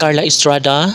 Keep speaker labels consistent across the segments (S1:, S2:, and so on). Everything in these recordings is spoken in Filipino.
S1: Carla Estrada,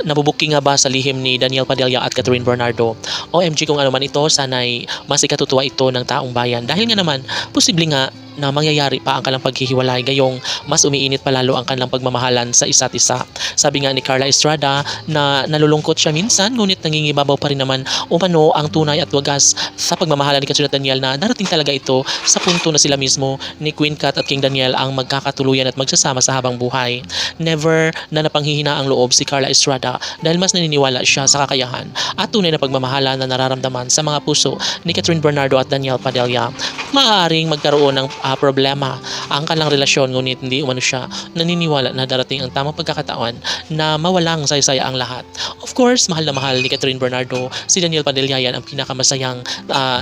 S1: nabubuking nga ba sa lihim ni Daniel Padilla at Catherine Bernardo? OMG kung ano man ito, sana'y mas ikatutuwa ito ng taong bayan. Dahil nga naman, posible nga na mangyayari pa ang kanilang paghihiwalay gayong mas umiinit pa lalo ang kanilang pagmamahalan sa isa't isa. Sabi nga ni Carla Estrada na nalulungkot siya minsan ngunit nangingibabaw pa rin naman umano ang tunay at wagas sa pagmamahalan ni Catherine at Daniel na darating talaga ito sa punto na sila mismo ni Queen Cat at King Daniel ang magkakatuluyan at magsasama sa habang buhay. Never na napanghihina ang loob si Carla Estrada dahil mas naniniwala siya sa kakayahan at tunay na pagmamahalan na nararamdaman sa mga puso ni Catherine Bernardo at Daniel Padilla. Maaaring magkaroon ng problema ang kanilang relasyon ngunit hindi umano siya naniniwala na darating ang tamang pagkakataon na mawalang saysaya ang lahat. Of course, mahal na mahal ni Catherine Bernardo si Daniel Padilla, yan ang pinakamasayang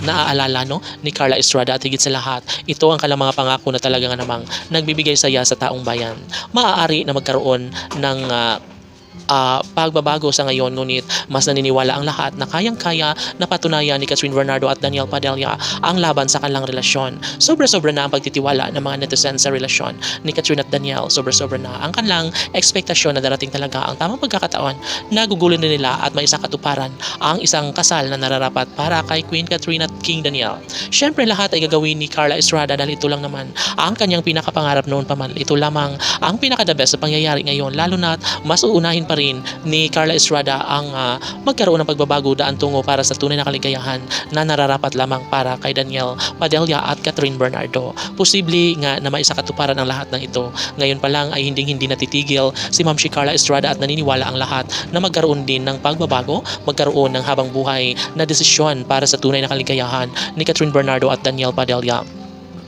S1: naaalala ni Carla Estrada at higit sa lahat, ito ang kanilang mga pangako na talaga nga namang nagbibigay saya sa taong bayan. Maaari na magkaroon ng pagbabago sa ngayon ngunit mas naniniwala ang lahat na kayang-kaya na patunayan ni Catherine Bernardo at Daniel Padilla ang laban sa kanilang relasyon. Sobra-sobra na ang pagtitiwala ng mga netizens sa relasyon ni Catherine at Daniel. Sobra-sobra na ang kanilang ekspektasyon na darating talaga ang tamang pagkakataon na gugulin din nila at may isakatuparan ang isang kasal na nararapat para kay Queen Catherine at King Daniel. Siyempre lahat ay gagawin ni Carla Estrada dahil ito lang naman ang kanyang pinakapangarap noon pa man. Ito lamang ang pinaka-the best sa pangyayari ngayon, lalo na mas uunahin pa rin ni Carla Estrada ang magkaroon ng pagbabago daan tungo para sa tunay na kaligayahan na nararapat lamang para kay Daniel Padilla at Catherine Bernardo. Posible nga na maisakatuparan ang lahat ng ito. Ngayon pa lang ay hindi natitigil si Ma'am si Carla Estrada at naniniwala ang lahat na magkaroon din ng pagbabago, magkaroon ng habang buhay na desisyon para sa tunay na kaligayahan ni Catherine Bernardo at Daniel Padilla.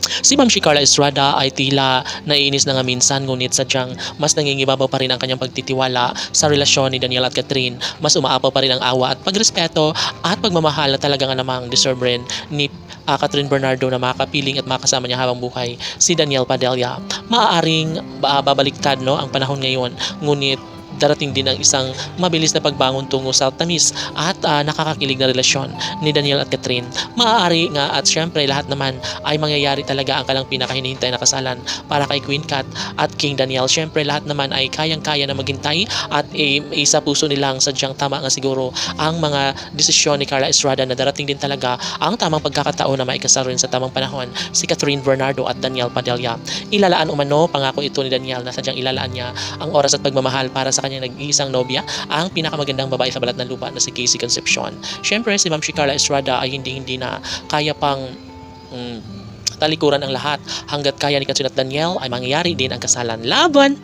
S1: Si Ma'am si Carla Estrada ay tila naiinis na nga minsan ngunit sadyang mas nangingibabaw pa rin ang kanyang pagtitiwala sa relasyon ni Daniel at Catherine. Mas umaapaw pa rin ang awa at pagrespeto at pagmamahal na talaga nga namang deserve rin ni Catherine Bernardo na makapiling at makasama niya habang buhay si Daniel Padilla. Maaaring babaliktad ang panahon ngayon ngunit darating din ang isang mabilis na pagbangon tungo sa tamis at nakakakilig na relasyon ni Daniel at Catherine. Maaari nga at syempre lahat naman ay mangyayari talaga ang kanilang pinakahinihintay na kasalan para kay Queen Cat at King Daniel. Syempre lahat naman ay kayang-kaya na maghintay at isa puso nilang sadyang tama nga siguro ang mga desisyon ni Carla Estrada na darating din talaga ang tamang pagkakataon na maikasal rin sa tamang panahon si Catherine Bernardo at Daniel Padilla. Ilalaan umano, pangako ito ni Daniel na sadyang ilalaan niya ang oras at pagmamahal para sa kanyang nag-iisang nobya, ang pinakamagandang babae sa balat ng lupa na si Casey Concepcion. Siyempre, si Ma'am si Carla Estrada ay hindi na kaya pang talikuran ang lahat. Hanggat kaya ni Catherine at Daniel ay mangyayari din ang kasalan. Laban!